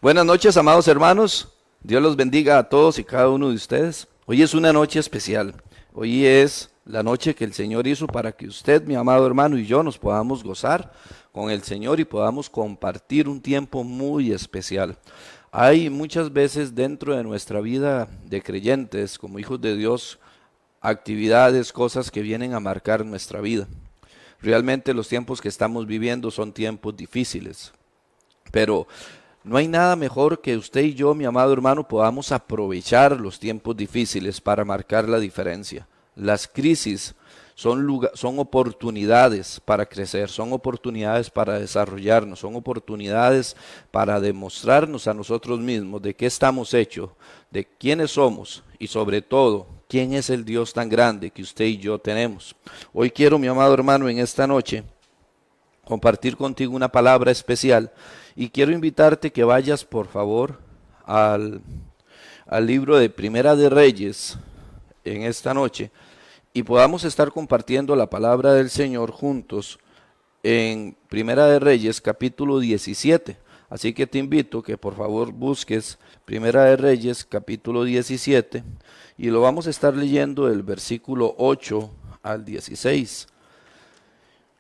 Buenas noches, amados hermanos. Dios los bendiga a todos y cada uno de ustedes. Hoy es una noche especial. Hoy es la noche que el Señor hizo para que usted, mi amado hermano, y yo nos podamos gozar con el Señor y podamos compartir un tiempo muy especial. Hay muchas veces dentro de nuestra vida de creyentes, como hijos de Dios, actividades, cosas que vienen a marcar nuestra vida. Realmente los tiempos que estamos viviendo son tiempos difíciles, pero no hay nada mejor que usted y yo, mi amado hermano, podamos aprovechar los tiempos difíciles para marcar la diferencia. Las crisis son oportunidades para crecer, son oportunidades para desarrollarnos, son oportunidades para demostrarnos a nosotros mismos de qué estamos hechos, de quiénes somos y sobre todo, quién es el Dios tan grande que usted y yo tenemos. Hoy quiero, mi amado hermano, en esta noche compartir contigo una palabra especial y quiero invitarte que vayas por favor al libro de Primera de Reyes en esta noche y podamos estar compartiendo la palabra del Señor juntos en Primera de Reyes capítulo 17. Así que te invito que por favor busques Primera de Reyes capítulo 17 y lo vamos a estar leyendo del versículo 8 al 16.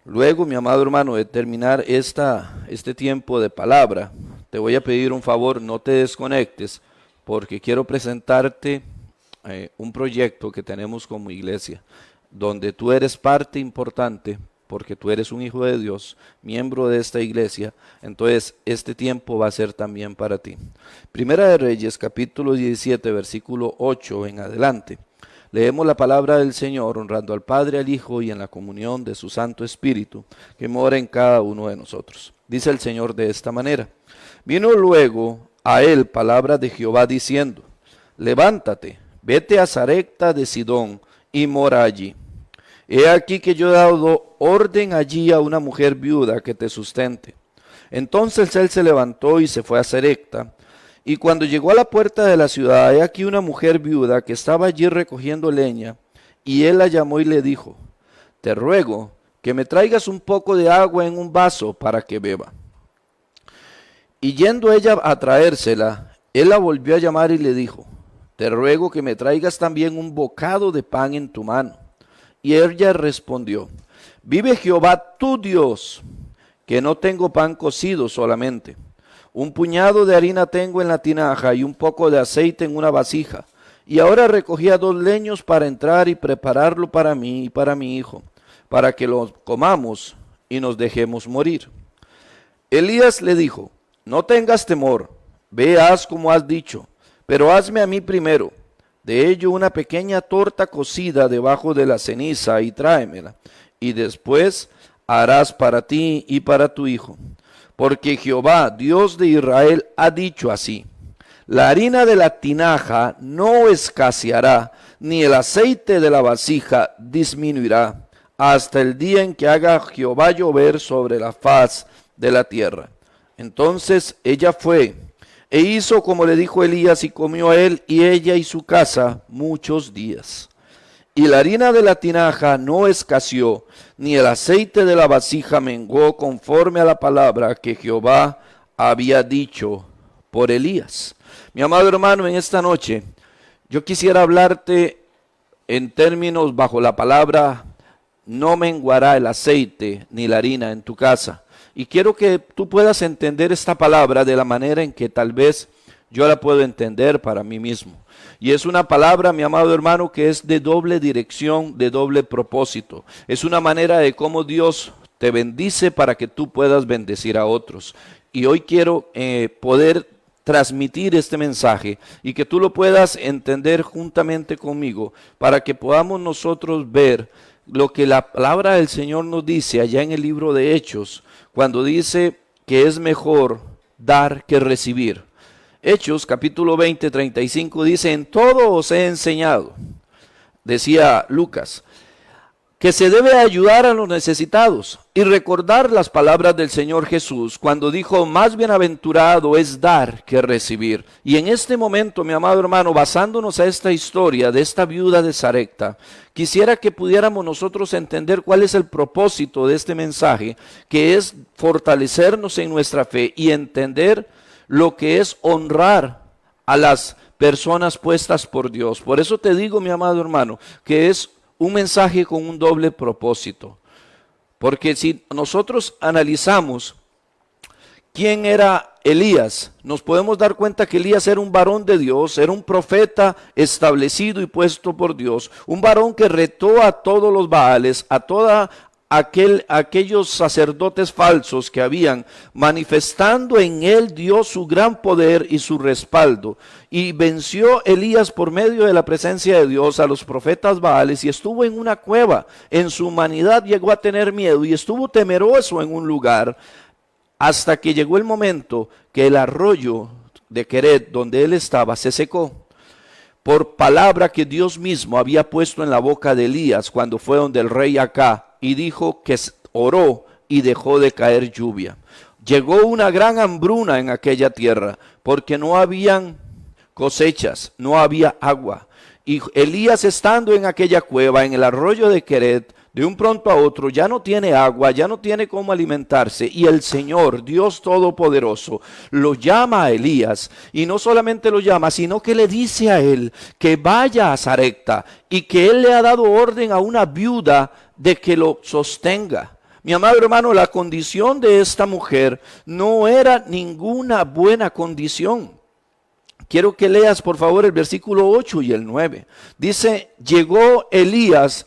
Luego, mi amado hermano, de terminar este tiempo de palabra, te voy a pedir un favor, no te desconectes, porque quiero presentarte un proyecto que tenemos como iglesia, donde tú eres parte importante, porque tú eres un hijo de Dios, miembro de esta iglesia, entonces este tiempo va a ser también para ti. Primera de Reyes, capítulo 17, versículo 8 en adelante. Leemos la palabra del Señor honrando al Padre, al Hijo y en la comunión de su Santo Espíritu que mora en cada uno de nosotros. Dice el Señor de esta manera: vino luego a él palabra de Jehová diciendo: levántate, vete a Sarepta de Sidón y mora allí. He aquí que yo he dado orden allí a una mujer viuda que te sustente. Entonces él se levantó y se fue a Sarepta. Y cuando llegó a la puerta de la ciudad, he aquí una mujer viuda que estaba allí recogiendo leña, y él la llamó y le dijo: te ruego que me traigas un poco de agua en un vaso para que beba. Y yendo ella a traérsela, él la volvió a llamar y le dijo: te ruego que me traigas también un bocado de pan en tu mano. Y ella respondió: vive Jehová tu Dios, que no tengo pan cocido solamente. Un puñado de harina tengo en la tinaja y un poco de aceite en una vasija. Y ahora recogía 2 leños para entrar y prepararlo para mí y para mi hijo, para que lo comamos y nos dejemos morir. Elías le dijo: no tengas temor, ve, haz como has dicho, pero hazme a mí primero de ello una pequeña torta cocida debajo de la ceniza y tráemela, y después harás para ti y para tu hijo. Porque Jehová, Dios de Israel, ha dicho así: la harina de la tinaja no escaseará, ni el aceite de la vasija disminuirá, hasta el día en que haga Jehová llover sobre la faz de la tierra. Entonces ella fue e hizo como le dijo Elías, y comió él y ella y su casa muchos días. Y la harina de la tinaja no escaseó, ni el aceite de la vasija menguó, conforme a la palabra que Jehová había dicho por Elías. Mi amado hermano, en esta noche yo quisiera hablarte en términos bajo la palabra: no menguará el aceite ni la harina en tu casa. Y quiero que tú puedas entender esta palabra de la manera en que tal vez yo la puedo entender para mí mismo. Y es una palabra, mi amado hermano, que es de doble dirección, de doble propósito. Es una manera de cómo Dios te bendice para que tú puedas bendecir a otros. Y hoy quiero poder transmitir este mensaje y que tú lo puedas entender juntamente conmigo para que podamos nosotros ver lo que la palabra del Señor nos dice allá en el libro de Hechos, cuando dice que es mejor dar que recibir. Hechos capítulo 20, 35 dice: en todo os he enseñado, decía Lucas, que se debe ayudar a los necesitados y recordar las palabras del Señor Jesús cuando dijo: más bienaventurado es dar que recibir. Y en este momento, mi amado hermano, basándonos a esta historia de esta viuda de Sarepta, quisiera que pudiéramos nosotros entender cuál es el propósito de este mensaje, que es fortalecernos en nuestra fe y entender lo que es honrar a las personas puestas por Dios. Por eso te digo, mi amado hermano, que es un mensaje con un doble propósito. Porque si nosotros analizamos quién era Elías, nos podemos dar cuenta que Elías era un varón de Dios, era un profeta establecido y puesto por Dios, un varón que retó a todos los Baales, a toda aquellos sacerdotes falsos que habían, manifestando en él Dios su gran poder y su respaldo. Y venció Elías por medio de la presencia de Dios a los profetas Baales y estuvo en una cueva. En su humanidad llegó a tener miedo y estuvo temeroso en un lugar hasta que llegó el momento que el arroyo de Quered, donde él estaba, se secó por palabra que Dios mismo había puesto en la boca de Elías cuando fue donde el rey Acab y dijo que oró y dejó de caer lluvia. Llegó una gran hambruna en aquella tierra porque no habían cosechas, no había agua. Y Elías, estando en aquella cueva, en el arroyo de Quered, de un pronto a otro ya no tiene agua, ya no tiene cómo alimentarse, y el Señor, Dios Todopoderoso, lo llama a Elías, y no solamente lo llama, sino que le dice a él que vaya a Sarepta, y que él le ha dado orden a una viuda de que lo sostenga. Mi amado hermano, la condición de esta mujer no era ninguna buena condición. Quiero que leas por favor el versículo 8 y el 9. Dice, llegó Elías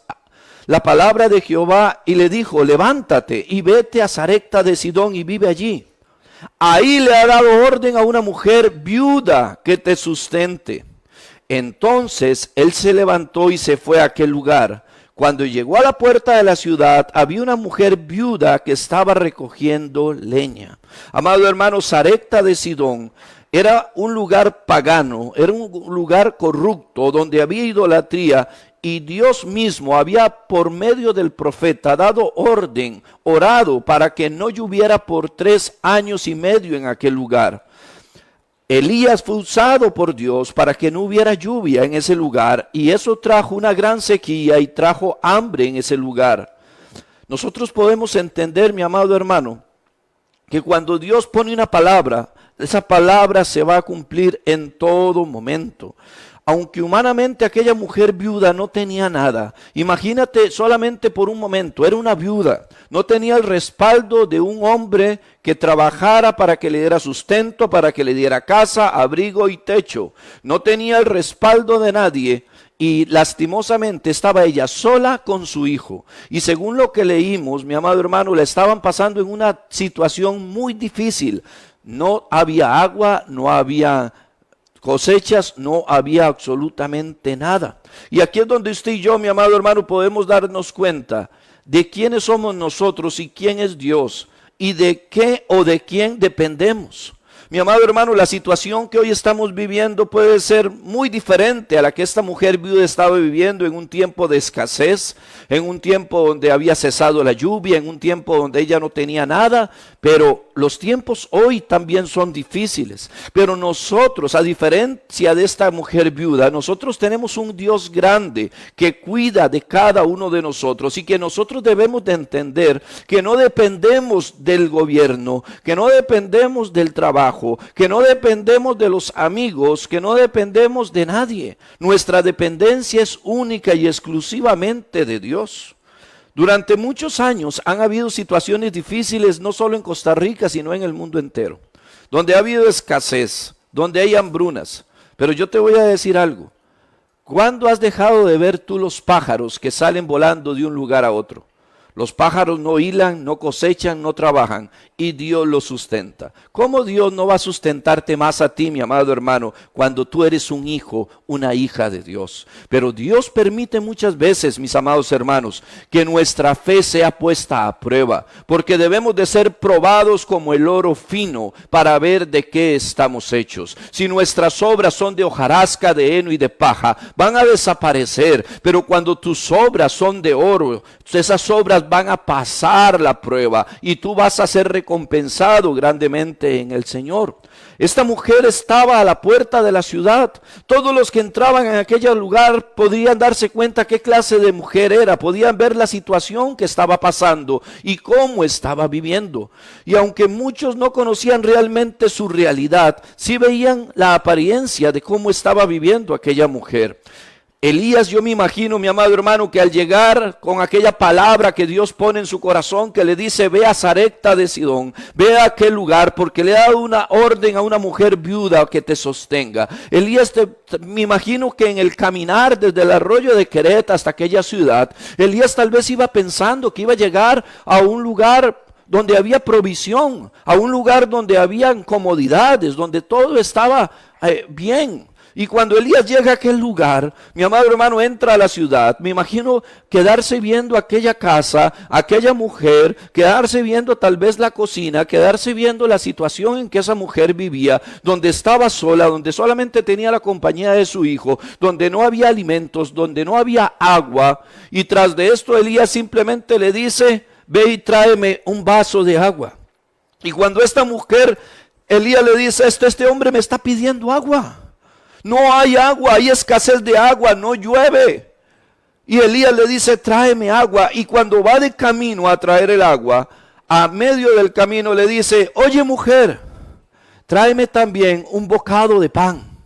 la palabra de Jehová y le dijo, levántate y vete a Sarepta de Sidón y vive allí. Ahí le ha dado orden a una mujer viuda que te sustente. Entonces él se levantó y se fue a aquel lugar. Cuando llegó a la puerta de la ciudad, había una mujer viuda que estaba recogiendo leña. Amado hermano, Sarepta de Sidón era un lugar pagano, era un lugar corrupto donde había idolatría. Y Dios mismo había por medio del profeta dado orden, orado para que no lloviera por 3 años y medio en aquel lugar. Elías fue usado por Dios para que no hubiera lluvia en ese lugar y eso trajo una gran sequía y trajo hambre en ese lugar. Nosotros podemos entender, mi amado hermano, que cuando Dios pone una palabra, esa palabra se va a cumplir en todo momento. Aunque humanamente aquella mujer viuda no tenía nada, imagínate solamente por un momento, era una viuda, no tenía el respaldo de un hombre que trabajara para que le diera sustento, para que le diera casa, abrigo y techo, no tenía el respaldo de nadie y lastimosamente estaba ella sola con su hijo. Y según lo que leímos, mi amado hermano, la estaban pasando en una situación muy difícil, no había agua, no había cosechas, no había absolutamente nada. Y aquí es donde usted y yo, mi amado hermano, podemos darnos cuenta de quiénes somos nosotros y quién es Dios y de qué o de quién dependemos. Mi amado hermano, la situación que hoy estamos viviendo puede ser muy diferente a la que esta mujer viuda estaba viviendo en un tiempo de escasez, en un tiempo donde había cesado la lluvia, en un tiempo donde ella no tenía nada, pero los tiempos hoy también son difíciles. Pero nosotros, a diferencia de esta mujer viuda, nosotros tenemos un Dios grande que cuida de cada uno de nosotros y que nosotros debemos de entender que no dependemos del gobierno, que no dependemos del trabajo, que no dependemos de los amigos, que no dependemos de nadie. Nuestra dependencia es única y exclusivamente de Dios. Durante muchos años han habido situaciones difíciles, no solo en Costa Rica, sino en el mundo entero, donde ha habido escasez, donde hay hambrunas. Pero yo te voy a decir algo. ¿Cuándo has dejado de ver tú los pájaros que salen volando de un lugar a otro? Los pájaros no hilan, no cosechan, no trabajan y Dios los sustenta. ¿Cómo Dios no va a sustentarte más a ti, mi amado hermano, cuando tú eres un hijo, una hija de Dios? Pero Dios permite muchas veces, mis amados hermanos, que nuestra fe sea puesta a prueba, porque debemos de ser probados como el oro fino para ver de qué estamos hechos. Si nuestras obras son de hojarasca, de heno y de paja, van a desaparecer, pero cuando tus obras son de oro, esas obras van a pasar la prueba y tú vas a ser recompensado grandemente en el Señor. Esta mujer estaba a la puerta de la ciudad. Todos los que entraban en aquel lugar podían darse cuenta qué clase de mujer era. Podían ver la situación que estaba pasando y cómo estaba viviendo. Y aunque muchos no conocían realmente su realidad, sí veían la apariencia de cómo estaba viviendo aquella mujer. Elías, yo me imagino, mi amado hermano, que al llegar con aquella palabra que Dios pone en su corazón, que le dice, ve a Sarepta de Sidón, ve a aquel lugar, porque le ha dado una orden a una mujer viuda que te sostenga. Elías, me imagino que en el caminar desde el arroyo de Quereta hasta aquella ciudad, Elías tal vez iba pensando que iba a llegar a un lugar donde había provisión, a un lugar donde habían comodidades, donde todo estaba bien. Y cuando Elías llega a aquel lugar, mi amado hermano, entra a la ciudad. Me imagino quedarse viendo aquella casa, aquella mujer, quedarse viendo tal vez la cocina, quedarse viendo la situación en que esa mujer vivía, donde estaba sola, donde solamente tenía la compañía de su hijo, donde no había alimentos, donde no había agua. Y tras de esto Elías simplemente le dice, ve y tráeme un vaso de agua. Y cuando esta mujer, Elías le dice, este hombre me está pidiendo agua. No hay agua, hay escasez de agua, no llueve. Y Elías le dice, tráeme agua. Y cuando va de camino a traer el agua, a medio del camino le dice, oye mujer, tráeme también un bocado de pan.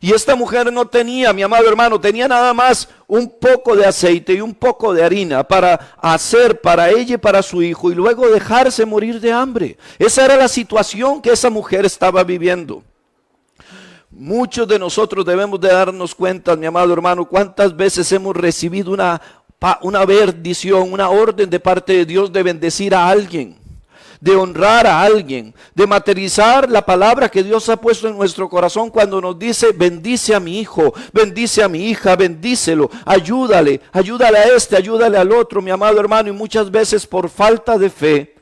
Y esta mujer no tenía, mi amado hermano, tenía nada más un poco de aceite y un poco de harina para hacer para ella y para su hijo y luego dejarse morir de hambre. Esa era la situación que esa mujer estaba viviendo. Muchos de nosotros debemos de darnos cuenta, mi amado hermano, cuántas veces hemos recibido una bendición, una orden de parte de Dios de bendecir a alguien, de honrar a alguien, de materializar la palabra que Dios ha puesto en nuestro corazón cuando nos dice, bendice a mi hijo, bendice a mi hija, bendícelo, ayúdale a este, ayúdale al otro, mi amado hermano, y muchas veces por falta de fe,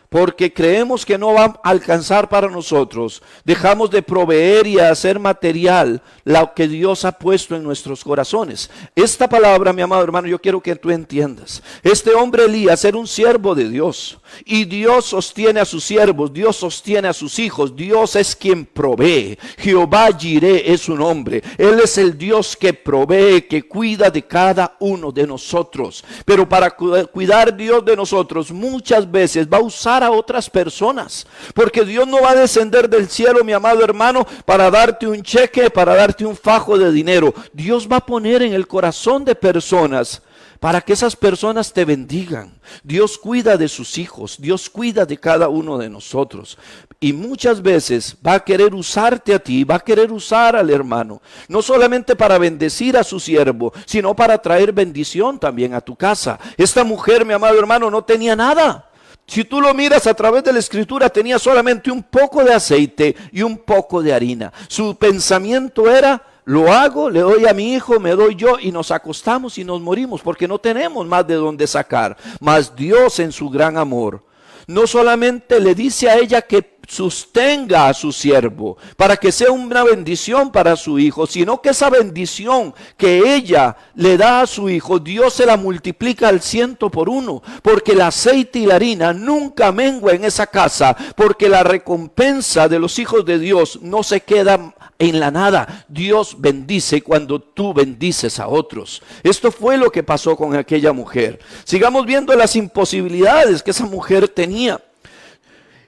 porque creemos que no va a alcanzar para nosotros, dejamos de proveer y hacer material lo que Dios ha puesto en nuestros corazones. Esta palabra, mi amado hermano, yo quiero que tú entiendas. Este hombre Elías era un siervo de Dios y Dios sostiene a sus siervos, Dios sostiene a sus hijos, Dios es quien provee. Jehová Jireh es su nombre. Él es el Dios que provee, que cuida de cada uno de nosotros. Pero para cuidar Dios de nosotros, muchas veces va a usar a otras personas, porque Dios no va a descender del cielo, mi amado hermano, para darte un cheque, para darte un fajo de dinero. Dios va a poner en el corazón de personas para que esas personas te bendigan. Dios cuida de sus hijos, Dios cuida de cada uno de nosotros. Y muchas veces va a querer usarte a ti, va a querer usar al hermano, no solamente para bendecir a su siervo, sino para traer bendición también a tu casa. Esta mujer, mi amado hermano, no tenía nada. Si tú lo miras a través de la escritura, tenía solamente un poco de aceite y un poco de harina. Su pensamiento era, lo hago, le doy a mi hijo, me doy yo y nos acostamos y nos morimos porque no tenemos más de dónde sacar. Mas Dios en su gran amor, no solamente le dice a ella que sostenga a su siervo para que sea una bendición para su hijo, sino que esa bendición que ella le da a su hijo, Dios se la multiplica al 100 por 1, porque el aceite y la harina nunca mengua en esa casa, porque la recompensa de los hijos de Dios no se queda en la nada. Dios bendice cuando tú bendices a otros. Esto fue lo que pasó con aquella mujer. Sigamos viendo las imposibilidades que esa mujer tenía.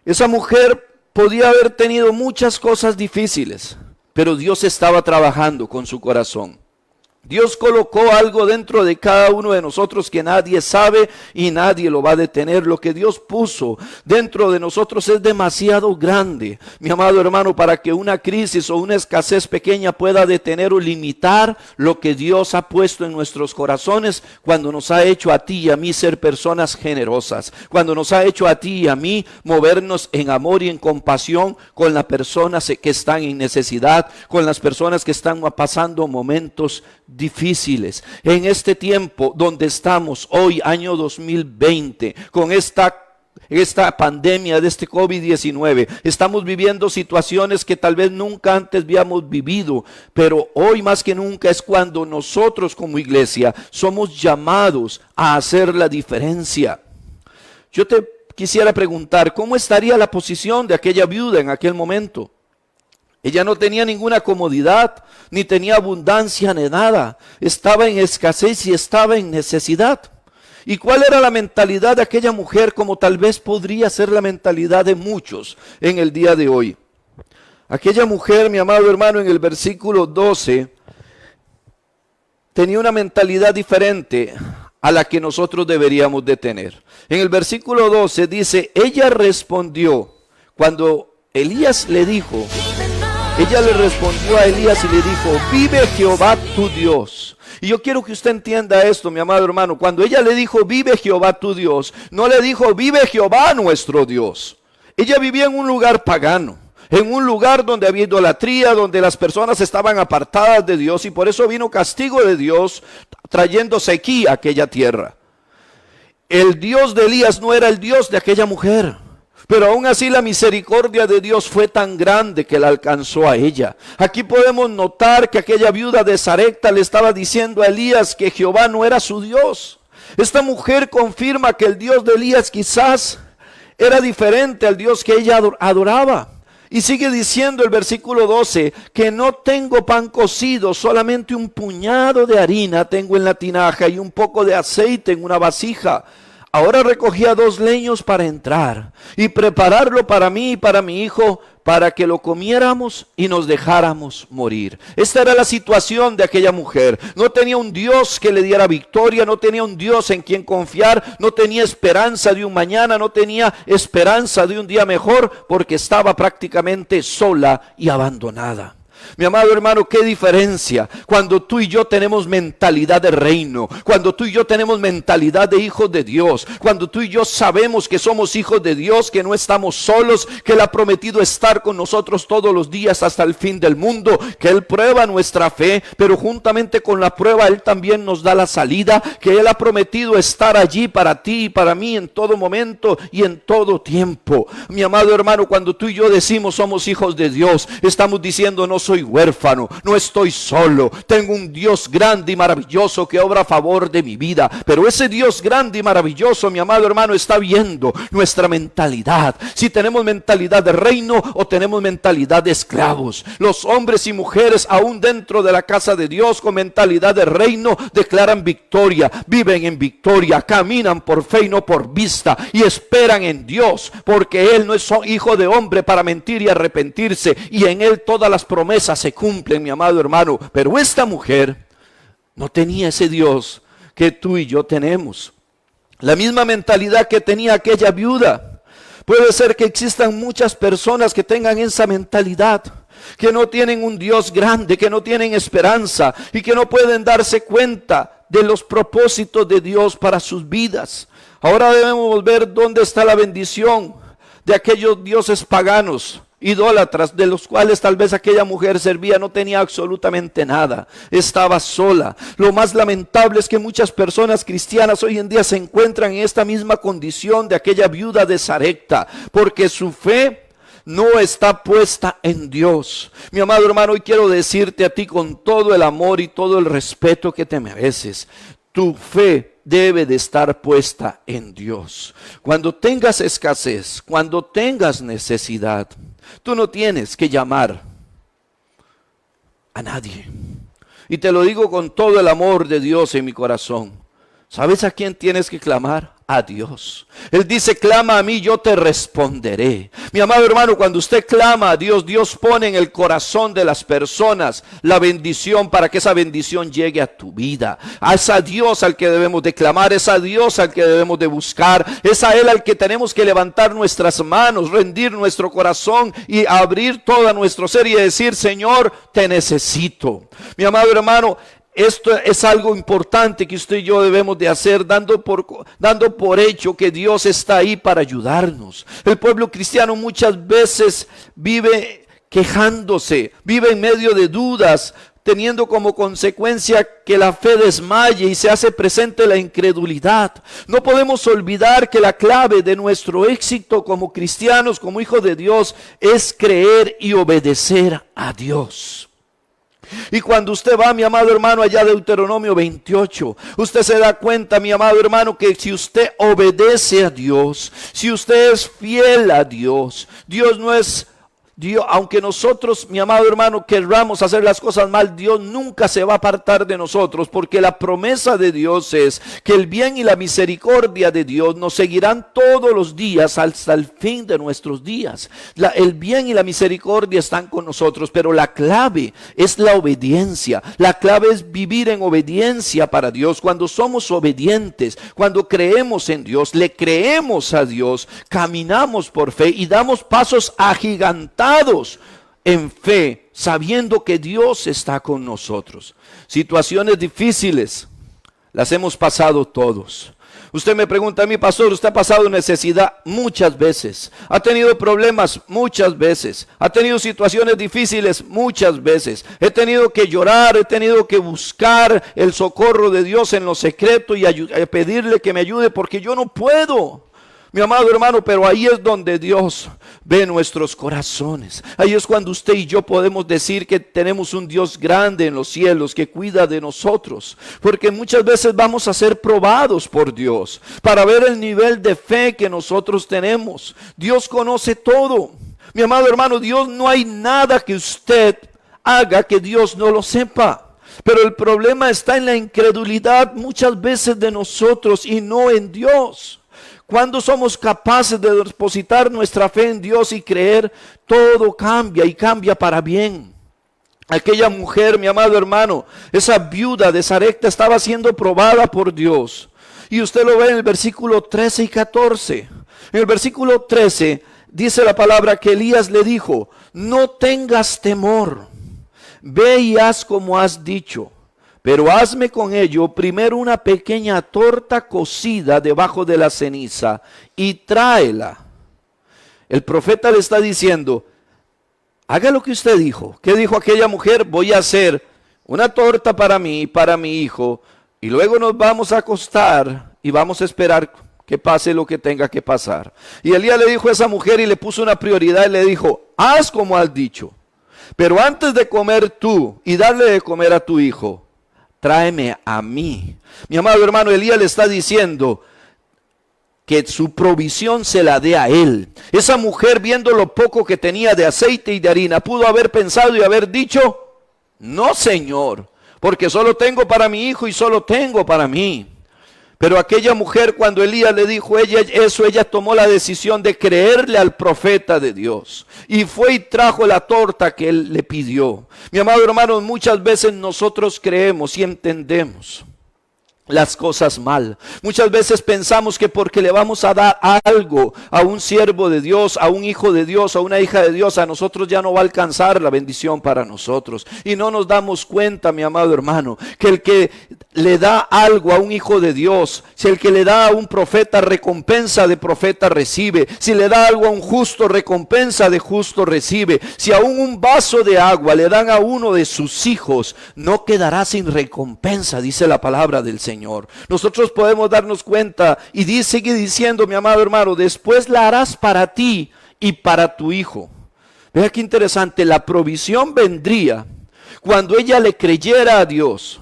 Esa mujer podía haber tenido muchas cosas difíciles, pero Dios estaba trabajando con su corazón. Dios colocó algo dentro de cada uno de nosotros que nadie sabe y nadie lo va a detener. Lo que Dios puso dentro de nosotros es demasiado grande, mi amado hermano, para que una crisis o una escasez pequeña pueda detener o limitar lo que Dios ha puesto en nuestros corazones cuando nos ha hecho a ti y a mí ser personas generosas, cuando nos ha hecho a ti y a mí movernos en amor y en compasión con las personas que están en necesidad, con las personas que están pasando momentos difíciles. En este tiempo donde estamos hoy, año 2020, con esta esta pandemia de este COVID-19. Estamos viviendo situaciones que tal vez nunca antes habíamos vivido, pero hoy más que nunca es cuando nosotros como iglesia somos llamados a hacer la diferencia. Yo te quisiera preguntar, ¿cómo estaría la posición de aquella viuda en aquel momento? Ella no tenía ninguna comodidad, ni tenía abundancia ni nada. Estaba en escasez y estaba en necesidad. ¿Y cuál era la mentalidad de aquella mujer, como tal vez podría ser la mentalidad de muchos en el día de hoy? Aquella mujer, mi amado hermano, en el versículo 12, tenía una mentalidad diferente a la que nosotros deberíamos de tener. En el versículo 12 dice, ella respondió, cuando Elías le dijo, ella le respondió a Elías y le dijo, vive Jehová tu Dios. Y yo quiero que usted entienda esto, mi amado hermano. Cuando ella le dijo, vive Jehová tu Dios, no le dijo, vive Jehová nuestro Dios. Ella vivía en un lugar pagano, en un lugar donde había idolatría, donde las personas estaban apartadas de Dios, y por eso vino castigo de Dios trayendo sequía a aquella tierra. El Dios de Elías no era el Dios de aquella mujer. Pero aún así la misericordia de Dios fue tan grande que la alcanzó a ella. Aquí podemos notar que aquella viuda de Sarepta le estaba diciendo a Elías que Jehová no era su Dios. Esta mujer confirma que el Dios de Elías quizás era diferente al Dios que ella adoraba. Y sigue diciendo el versículo 12, que no tengo pan cocido, solamente un puñado de harina tengo en la tinaja y un poco de aceite en una vasija. Ahora recogía 2 leños para entrar y prepararlo para mí y para mi hijo, para que lo comiéramos y nos dejáramos morir. Esta era la situación de aquella mujer. No tenía un Dios que le diera victoria, no tenía un Dios en quien confiar, no tenía esperanza de un mañana, no tenía esperanza de un día mejor, porque estaba prácticamente sola y abandonada. Mi amado hermano, qué diferencia cuando tú y yo tenemos mentalidad de reino, cuando tú y yo tenemos mentalidad de hijos de Dios, cuando tú y yo sabemos que somos hijos de Dios, que no estamos solos, que Él ha prometido estar con nosotros todos los días hasta el fin del mundo, que Él prueba nuestra fe, pero juntamente con la prueba Él también nos da la salida, que Él ha prometido estar allí para ti y para mí en todo momento y en todo tiempo. Mi amado hermano, cuando tú y yo decimos somos hijos de Dios, estamos diciendo no soy huérfano, no estoy solo, tengo un Dios grande y maravilloso que obra a favor de mi vida. Pero ese Dios grande y maravilloso, mi amado hermano, está viendo nuestra mentalidad, si tenemos mentalidad de reino o tenemos mentalidad de esclavos. Los hombres y mujeres aún dentro de la casa de Dios con mentalidad de reino declaran victoria, viven en victoria, caminan por fe y no por vista, y esperan en Dios, porque Él no es hijo de hombre para mentir y arrepentirse, y en Él todas las promesas se cumplen, mi amado hermano. Pero esta mujer no tenía ese Dios que tú y yo tenemos. La misma mentalidad que tenía aquella viuda. Puede ser que existan muchas personas que tengan esa mentalidad, que no tienen un Dios grande, que no tienen esperanza y que no pueden darse cuenta de los propósitos de Dios para sus vidas. Ahora debemos ver dónde está la bendición de aquellos dioses paganos, idólatras, de los cuales tal vez aquella mujer servía. No tenía absolutamente nada, estaba sola. Lo más lamentable es que muchas personas cristianas hoy en día se encuentran en esta misma condición de aquella viuda de Sarepta, porque su fe no está puesta en Dios. Mi amado hermano, hoy quiero decirte a ti con todo el amor y todo el respeto que te mereces, tu fe debe de estar puesta en Dios. Cuando tengas escasez, cuando tengas necesidad, tú no tienes que llamar a nadie. Y te lo digo con todo el amor de Dios en mi corazón. ¿Sabes a quién tienes que clamar? A Dios. Él dice, clama a mí, yo te responderé. Mi amado hermano, cuando usted clama a Dios, Dios pone en el corazón de las personas la bendición para que esa bendición llegue a tu vida. Es a Dios al que debemos de clamar, es a Dios al que debemos de buscar, es a Él al que tenemos que levantar nuestras manos, rendir nuestro corazón y abrir todo nuestro ser y decir, Señor, te necesito. Mi amado hermano, esto es algo importante que usted y yo debemos de hacer, dando por hecho que Dios está ahí para ayudarnos. El pueblo cristiano muchas veces vive quejándose, vive en medio de dudas, teniendo como consecuencia que la fe desmaye y se hace presente la incredulidad. No podemos olvidar que la clave de nuestro éxito como cristianos, como hijos de Dios, es creer y obedecer a Dios. Y cuando usted va, mi amado hermano, allá de Deuteronomio 28, usted se da cuenta, mi amado hermano, que si usted obedece a Dios, si usted es fiel a Dios, Dios no es Dios, aunque nosotros, mi amado hermano, querramos hacer las cosas mal, Dios nunca se va a apartar de nosotros, porque la promesa de Dios es que el bien y la misericordia de Dios nos seguirán todos los días hasta el fin de nuestros días. El bien y la misericordia están con nosotros, pero la clave es la obediencia. La clave es vivir en obediencia para Dios. Cuando somos obedientes, cuando creemos en Dios, le creemos a Dios, caminamos por fe y damos pasos agigantados en fe, sabiendo que Dios está con nosotros. Situaciones difíciles las hemos pasado todos. Usted me pregunta a mí, pastor, ¿usted ha pasado necesidad? Muchas veces. ¿Ha tenido problemas? Muchas veces. ¿Ha tenido situaciones difíciles? Muchas veces. He tenido que llorar, he tenido que buscar el socorro de Dios en lo secreto y pedirle que me ayude porque yo no puedo. Mi amado hermano, pero ahí es donde Dios ve nuestros corazones. Ahí es cuando usted y yo podemos decir que tenemos un Dios grande en los cielos que cuida de nosotros. Porque muchas veces vamos a ser probados por Dios para ver el nivel de fe que nosotros tenemos. Dios conoce todo. Mi amado hermano, Dios, no hay nada que usted haga que Dios no lo sepa. Pero el problema está en la incredulidad muchas veces de nosotros y no en Dios. Cuando somos capaces de depositar nuestra fe en Dios y creer, todo cambia y cambia para bien. Aquella mujer, mi amado hermano, esa viuda de Sarepta estaba siendo probada por Dios. Y usted lo ve en el versículo 13 y 14. En el versículo 13 dice la palabra que Elías le dijo, no tengas temor, ve y haz como has dicho. Pero hazme con ello primero una pequeña torta cocida debajo de la ceniza y tráela. El profeta le está diciendo, haga lo que usted dijo. ¿Qué dijo aquella mujer? Voy a hacer una torta para mí y para mi hijo y luego nos vamos a acostar y vamos a esperar que pase lo que tenga que pasar. Y Elías le dijo a esa mujer y le puso una prioridad y le dijo, haz como has dicho. Pero antes de comer tú y darle de comer a tu hijo, tráeme a mí. Mi amado hermano, Elías le está diciendo que su provisión se la dé a él. Esa mujer, viendo lo poco que tenía de aceite y de harina, pudo haber pensado y haber dicho, no, Señor, porque solo tengo para mi hijo y solo tengo para mí. Pero aquella mujer, cuando Elías le dijo ella tomó la decisión de creerle al profeta de Dios. Y fue y trajo la torta que él le pidió. Mi amado hermano, muchas veces nosotros creemos y entendemos las cosas mal. Muchas veces pensamos que porque le vamos a dar algo a un siervo de Dios, a un hijo de Dios, a una hija de Dios, a nosotros ya no va a alcanzar la bendición para nosotros. Y no nos damos cuenta, mi amado hermano, que el que le da algo a un hijo de Dios, si el que le da a un profeta, recompensa de profeta recibe. Si le da algo a un justo, recompensa de justo recibe. Si aún un vaso de agua le dan a uno de sus hijos, no quedará sin recompensa, dice la palabra del Señor. Nosotros podemos darnos cuenta y sigue diciendo, mi amado hermano, después la harás para ti y para tu hijo. Vea qué interesante, la provisión vendría cuando ella le creyera a Dios,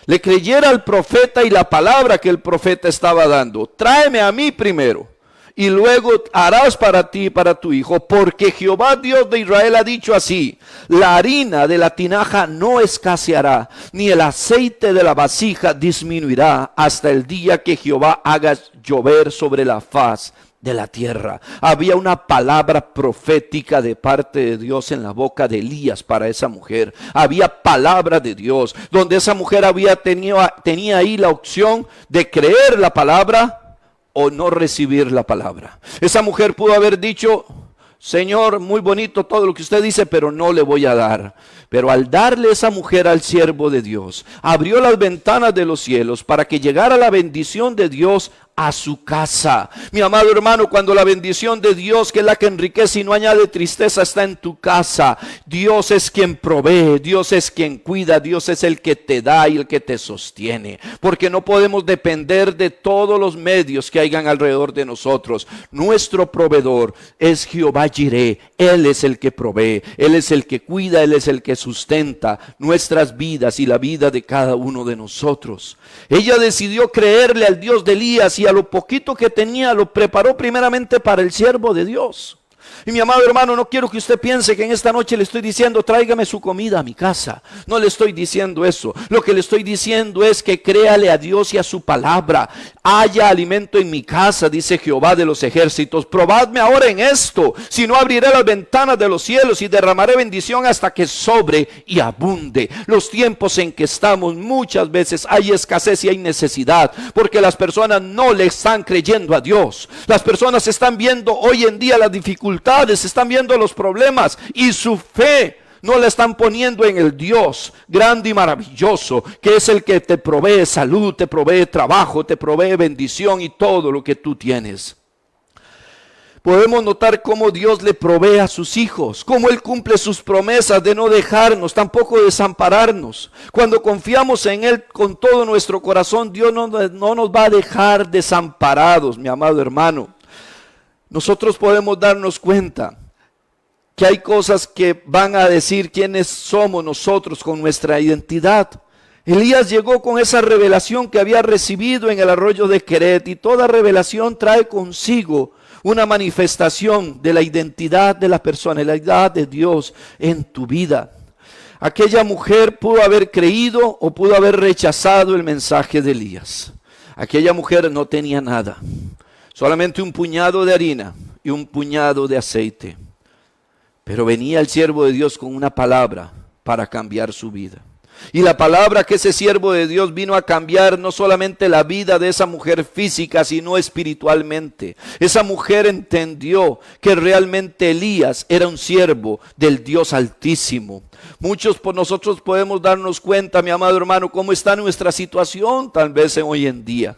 le creyera al profeta y la palabra que el profeta estaba dando. Tráeme a mí primero y luego harás para ti y para tu hijo, porque Jehová Dios de Israel ha dicho así, la harina de la tinaja no escaseará, ni el aceite de la vasija disminuirá hasta el día que Jehová haga llover sobre la faz de la tierra. Había una palabra profética de parte de Dios en la boca de Elías para esa mujer. Había palabra de Dios, donde esa mujer tenía ahí la opción de creer la palabra o no recibir la palabra. Esa mujer pudo haber dicho, Señor, muy bonito todo lo que usted dice, pero no le voy a dar. Pero al darle esa mujer al siervo de Dios, abrió las ventanas de los cielos para que llegara la bendición de Dios a su casa. Mi amado hermano, cuando la bendición de Dios, que es la que enriquece y no añade tristeza, está en tu casa, Dios es quien provee, Dios es quien cuida, Dios es el que te da y el que te sostiene, porque no podemos depender de todos los medios que hayan alrededor de nosotros. Nuestro proveedor es Jehová Jireh. Él es el que provee, Él es el que cuida, Él es el que sustenta nuestras vidas y la vida de cada uno de nosotros. Ella decidió creerle al Dios de Elías, y a lo poquito que tenía lo preparó primeramente para el siervo de Dios. Y mi amado hermano, no quiero que usted piense que en esta noche le estoy diciendo tráigame su comida a mi casa. No le estoy diciendo eso. Lo que le estoy diciendo es que créale a Dios y a su palabra. Haya alimento en mi casa, dice Jehová de los ejércitos. Probadme ahora en esto, si no abriré las ventanas de los cielos y derramaré bendición hasta que sobre y abunde. Los tiempos en que estamos, muchas veces hay escasez y hay necesidad, porque las personas no le están creyendo a Dios. Las personas están viendo hoy en día las dificultades, están viendo los problemas, y su fe no la están poniendo en el Dios grande y maravilloso, que es el que te provee salud, te provee trabajo, te provee bendición y todo lo que tú tienes. Podemos notar cómo Dios le provee a sus hijos, cómo Él cumple sus promesas de no dejarnos, tampoco desampararnos. Cuando confiamos en Él con todo nuestro corazón, Dios no nos va a dejar desamparados, mi amado hermano. Nosotros podemos darnos cuenta que hay cosas que van a decir quiénes somos nosotros con nuestra identidad. Elías llegó con esa revelación que había recibido en el arroyo de Queret, y toda revelación trae consigo una manifestación de la identidad de la personalidad de Dios en tu vida. Aquella mujer pudo haber creído o pudo haber rechazado el mensaje de Elías. Aquella mujer no tenía nada, solamente un puñado de harina y un puñado de aceite. Pero venía el siervo de Dios con una palabra para cambiar su vida. Y la palabra que ese siervo de Dios vino a cambiar no solamente la vida de esa mujer física, sino espiritualmente. Esa mujer entendió que realmente Elías era un siervo del Dios Altísimo. Muchos por nosotros podemos darnos cuenta, mi amado hermano, cómo está nuestra situación tal vez hoy en día.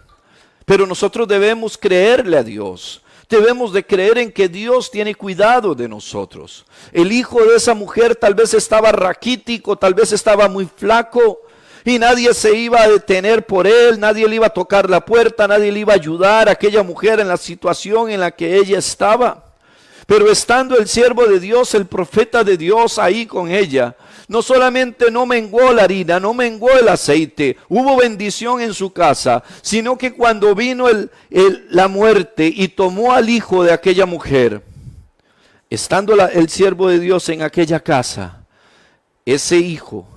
Pero nosotros debemos creerle a Dios. Debemos de creer en que Dios tiene cuidado de nosotros. El hijo de esa mujer tal vez estaba raquítico, tal vez estaba muy flaco, y nadie se iba a detener por él, nadie le iba a tocar la puerta, nadie le iba a ayudar a aquella mujer en la situación en la que ella estaba. Pero estando el siervo de Dios, el profeta de Dios ahí con ella, no solamente no menguó la harina, no menguó el aceite, hubo bendición en su casa, sino que cuando vino la muerte y tomó al hijo de aquella mujer, estando el siervo de Dios en aquella casa, ese hijo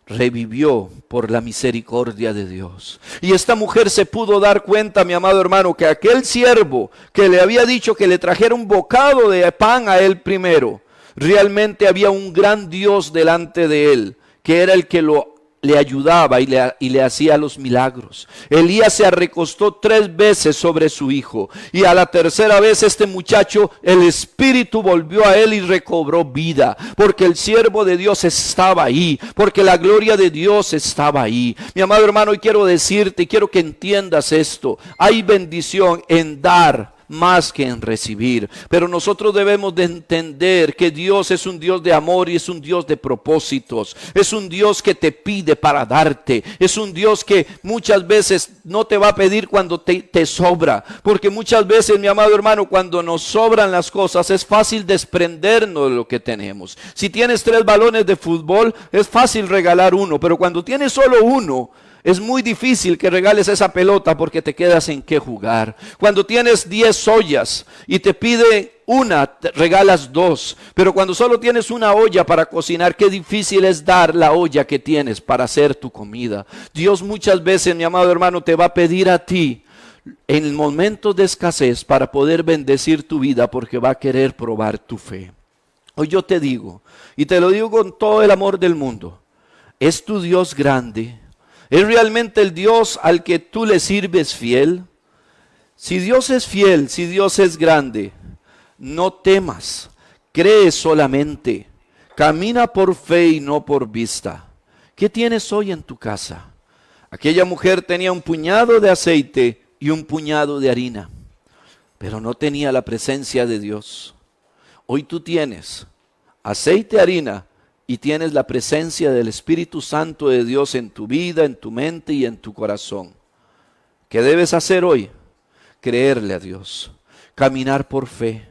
revivió por la misericordia de Dios. Y esta mujer se pudo dar cuenta, mi amado hermano, que aquel siervo que le había dicho que le trajera un bocado de pan a él primero, realmente había un gran Dios delante de él, que era el que le ayudaba y le hacía los milagros. Elías se recostó 3 veces sobre su hijo, y a la tercera vez este muchacho, el espíritu volvió a él y recobró vida, porque el siervo de Dios estaba ahí, porque la gloria de Dios estaba ahí. Mi amado hermano, hoy quiero decirte y quiero que entiendas esto: hay bendición en dar más que en recibir, pero nosotros debemos de entender que Dios es un Dios de amor y es un Dios de propósitos. Es un Dios que te pide para darte, es un Dios que muchas veces no te va a pedir cuando te sobra, porque muchas veces, mi amado hermano, cuando nos sobran las cosas es fácil desprendernos de lo que tenemos. Si tienes 3 balones de fútbol, es fácil regalar uno, pero cuando tienes solo uno, es muy difícil que regales esa pelota porque te quedas en qué jugar. Cuando tienes 10 ollas y te pide una, te regalas 2. Pero cuando solo tienes una olla para cocinar, qué difícil es dar la olla que tienes para hacer tu comida. Dios muchas veces, mi amado hermano, te va a pedir a ti en momentos de escasez para poder bendecir tu vida, porque va a querer probar tu fe. Hoy yo te digo, y te lo digo con todo el amor del mundo, ¿es tu Dios grande? ¿Es realmente el Dios al que tú le sirves fiel? Si Dios es fiel, si Dios es grande, no temas, cree solamente, camina por fe y no por vista. ¿Qué tienes hoy en tu casa? Aquella mujer tenía un puñado de aceite y y un puñado de harina, pero no tenía la presencia de Dios. Hoy tú tienes aceite, harina, y tienes la presencia del Espíritu Santo de Dios en tu vida, en tu mente y en tu corazón. ¿Qué debes hacer hoy? Creerle a Dios, caminar por fe,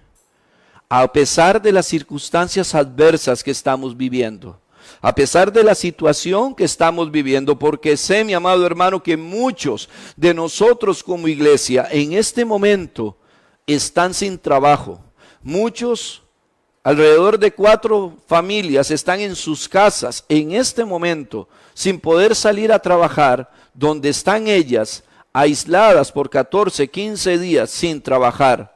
a pesar de las circunstancias adversas que estamos viviendo, a pesar de la situación que estamos viviendo, porque sé, mi amado hermano, que muchos de nosotros como iglesia en este momento están sin trabajo. Muchos, alrededor de 4 familias, están en sus casas en este momento sin poder salir a trabajar, donde están ellas aisladas por 14, 15 días sin trabajar.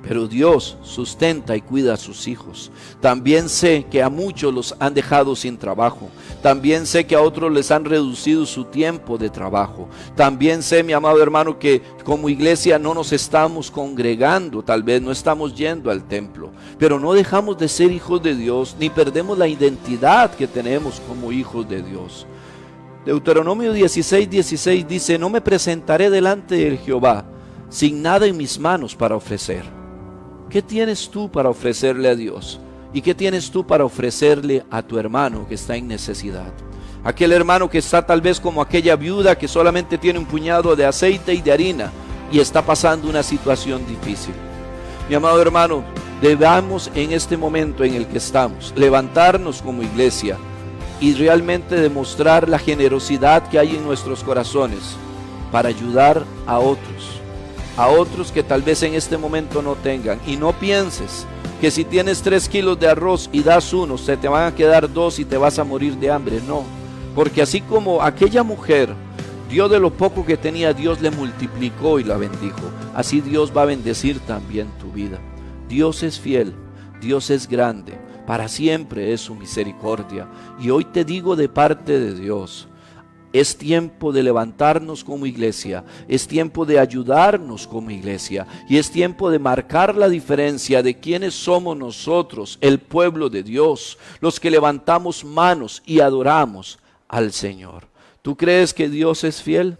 Pero Dios sustenta y cuida a sus hijos. También sé que a muchos los han dejado sin trabajo. También sé que a otros les han reducido su tiempo de trabajo. También sé, mi amado hermano, que como iglesia no nos estamos congregando, tal vez no estamos yendo al templo. Pero no dejamos de ser hijos de Dios, ni perdemos la identidad que tenemos como hijos de Dios. Deuteronomio 16:16 dice: no me presentaré delante de Jehová sin nada en mis manos para ofrecer. ¿Qué tienes tú para ofrecerle a Dios? ¿Y qué tienes tú para ofrecerle a tu hermano que está en necesidad? Aquel hermano que está tal vez como aquella viuda que solamente tiene un puñado de aceite y de harina y está pasando una situación difícil. Mi amado hermano, debamos en este momento en el que estamos levantarnos como iglesia y realmente demostrar la generosidad que hay en nuestros corazones para ayudar a otros que tal vez en este momento no tengan. Y no pienses que si tienes 3 kilos de arroz y das 1, se te van a quedar 2 y te vas a morir de hambre. No, porque así como aquella mujer dio de lo poco que tenía, Dios le multiplicó y la bendijo. Así Dios va a bendecir también tu vida. Dios es fiel, Dios es grande, para siempre es su misericordia. Y hoy te digo de parte de Dios, es tiempo de levantarnos como iglesia, es tiempo de ayudarnos como iglesia y es tiempo de marcar la diferencia de quiénes somos nosotros, el pueblo de Dios, los que levantamos manos y adoramos al Señor. ¿Tú crees que Dios es fiel?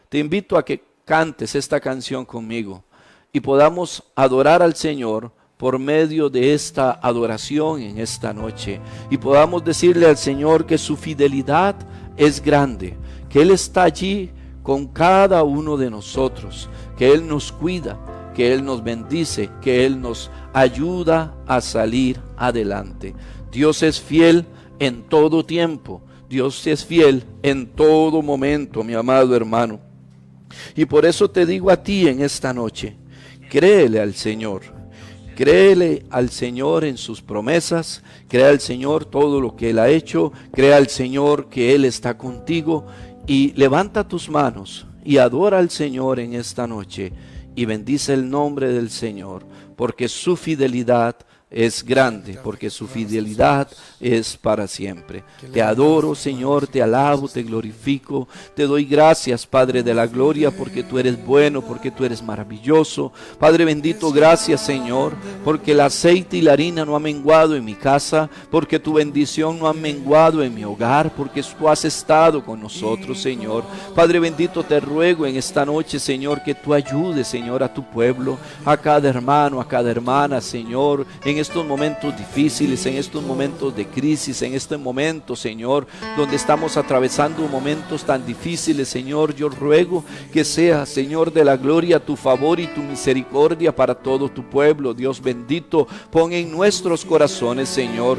Te invito a que cantes esta canción conmigo y podamos adorar al Señor por medio de esta adoración en esta noche y podamos decirle al Señor que su fidelidad es grande, que Él está allí con cada uno de nosotros, que Él nos cuida, que Él nos bendice, que Él nos ayuda a salir adelante. Dios es fiel en todo tiempo, Dios es fiel en todo momento, mi amado hermano. Y por eso te digo a ti en esta noche, créele al Señor. Créele al Señor en sus promesas, cree al Señor todo lo que Él ha hecho, cree al Señor que Él está contigo y levanta tus manos y adora al Señor en esta noche y bendice el nombre del Señor, porque su fidelidad es grande, porque su fidelidad es para siempre. Te adoro, Señor, te alabo, te glorifico, te doy gracias, Padre de la gloria, porque tú eres bueno, porque tú eres maravilloso. Padre bendito, gracias, Señor, porque el aceite y la harina no han menguado en mi casa, porque tu bendición no ha menguado en mi hogar, porque tú has estado con nosotros, Señor. Padre bendito, te ruego en esta noche, Señor, que tú ayudes, Señor, a tu pueblo, a cada hermano, a cada hermana, Señor, en estos momentos difíciles, en estos momentos de crisis, en este momento, Señor, donde estamos atravesando momentos tan difíciles, Señor, yo ruego que sea, Señor de la gloria, tu favor y tu misericordia para todo tu pueblo. Dios bendito, pon en nuestros corazones, Señor,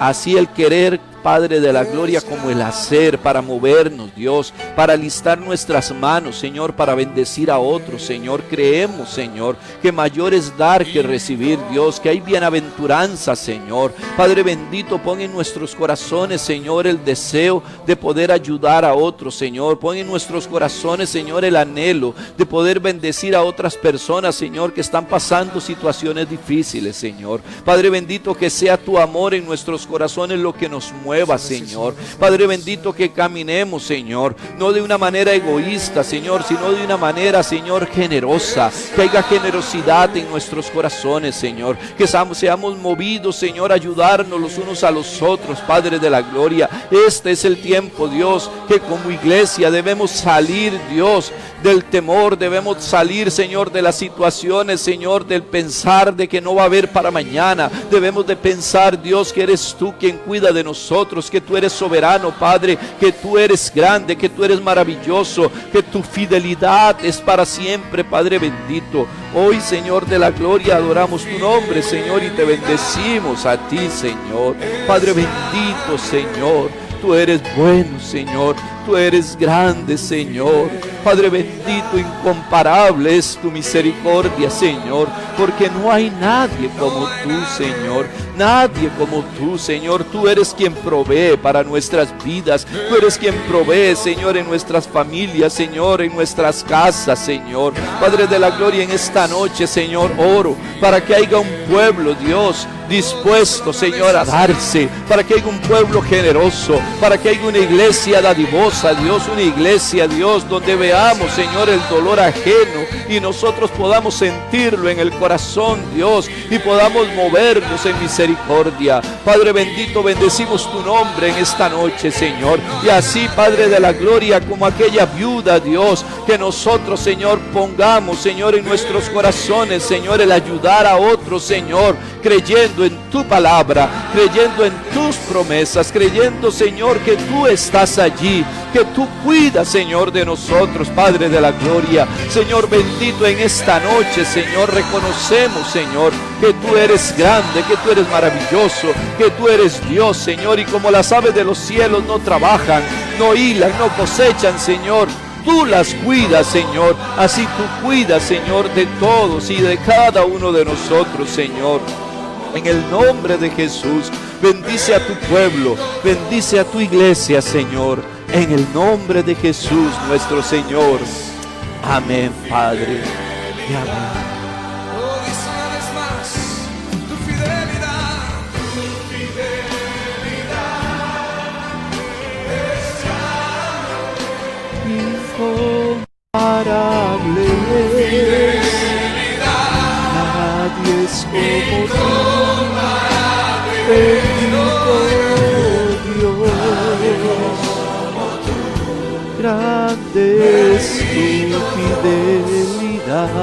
así el querer, Padre de la gloria, como el hacer, para movernos, Dios, para alistar nuestras manos, Señor, para bendecir a otros, Señor. Creemos, Señor, que mayor es dar que recibir, Dios, que hay bienaventuranza, Señor. Padre bendito, pon en nuestros corazones, Señor, el deseo de poder ayudar a otros, Señor. Pon en nuestros corazones, Señor, el anhelo de poder bendecir a otras personas, Señor, que están pasando situaciones difíciles, Señor. Padre bendito, que sea tu amor en nuestros corazones lo que nos mueve, nueva, Señor. Padre bendito, que caminemos, Señor, no de una manera egoísta, Señor, sino de una manera, Señor, generosa. Que haya generosidad en nuestros corazones, Señor. Que seamos movidos, Señor, a ayudarnos los unos a los otros, Padre de la gloria. Este es el tiempo, Dios, que como iglesia debemos salir, Dios, del temor. Debemos salir, Señor, de las situaciones, Señor, del pensar de que no va a haber para mañana. Debemos de pensar, Dios, que eres tú quien cuida de nosotros, que tú eres soberano, Padre, que tú eres grande, que tú eres maravilloso, que tu fidelidad es para siempre, Padre bendito. Hoy, Señor de la gloria, adoramos tu nombre, Señor, y te bendecimos a ti, Señor. Padre bendito, Señor, tú eres bueno, Señor. Tú eres grande, Señor. Padre bendito, incomparable es tu misericordia, Señor, porque no hay nadie como tú, Señor. Nadie como tú, Señor. Tú eres quien provee para nuestras vidas. Tú eres quien provee, Señor, en nuestras familias, Señor, en nuestras casas, Señor. Padre de la gloria, en esta noche, Señor, oro para que haya un pueblo, Dios, dispuesto, Señor, a darse, para que haya un pueblo generoso, para que haya una iglesia dadivosa, Dios, una iglesia, Dios, donde veamos, Señor, el dolor ajeno y nosotros podamos sentirlo en el corazón, Dios, y podamos movernos en misericordia. Padre bendito, bendecimos tu nombre en esta noche, Señor, y así, Padre de la gloria, como aquella viuda, Dios, que nosotros, Señor, pongamos, Señor, en nuestros corazones, Señor, el ayudar a otros, Señor, creyendo en tu palabra, creyendo en tus promesas, creyendo, Señor, que tú estás allí, que tú cuidas, Señor, de nosotros, Padre de la gloria. Señor bendito, en esta noche, Señor, reconocemos, Señor, que tú eres grande, que tú eres maravilloso, que tú eres Dios, Señor, y como las aves de los cielos no trabajan, no hilan, no cosechan, Señor, tú las cuidas, Señor. Así tú cuidas, Señor, de todos y de cada uno de nosotros, Señor. En el nombre de Jesús, bendice a tu pueblo, bendice a tu iglesia, Señor. En el nombre de Jesús, nuestro Señor. Amén, Padre. Y amén. Incomparable es, nadie es como tú, bendito Dios, grande es tu fidelidad.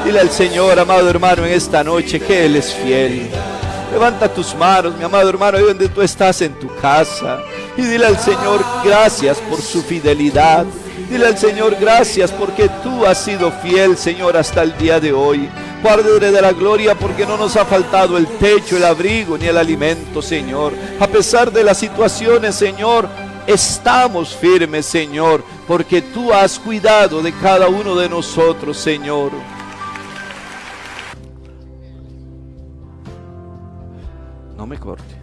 Dile al Señor, amado hermano, en esta noche que Él es fiel. Levanta tus manos, mi amado hermano, ahí donde tú estás en tu casa, y dile al Señor gracias por su fidelidad. Dile al Señor gracias porque tú has sido fiel, Señor, hasta el día de hoy. Padre de la gloria, porque no nos ha faltado el techo, el abrigo ni el alimento, Señor. A pesar de las situaciones, Señor, estamos firmes, Señor, porque tú has cuidado de cada uno de nosotros, Señor. No me corte.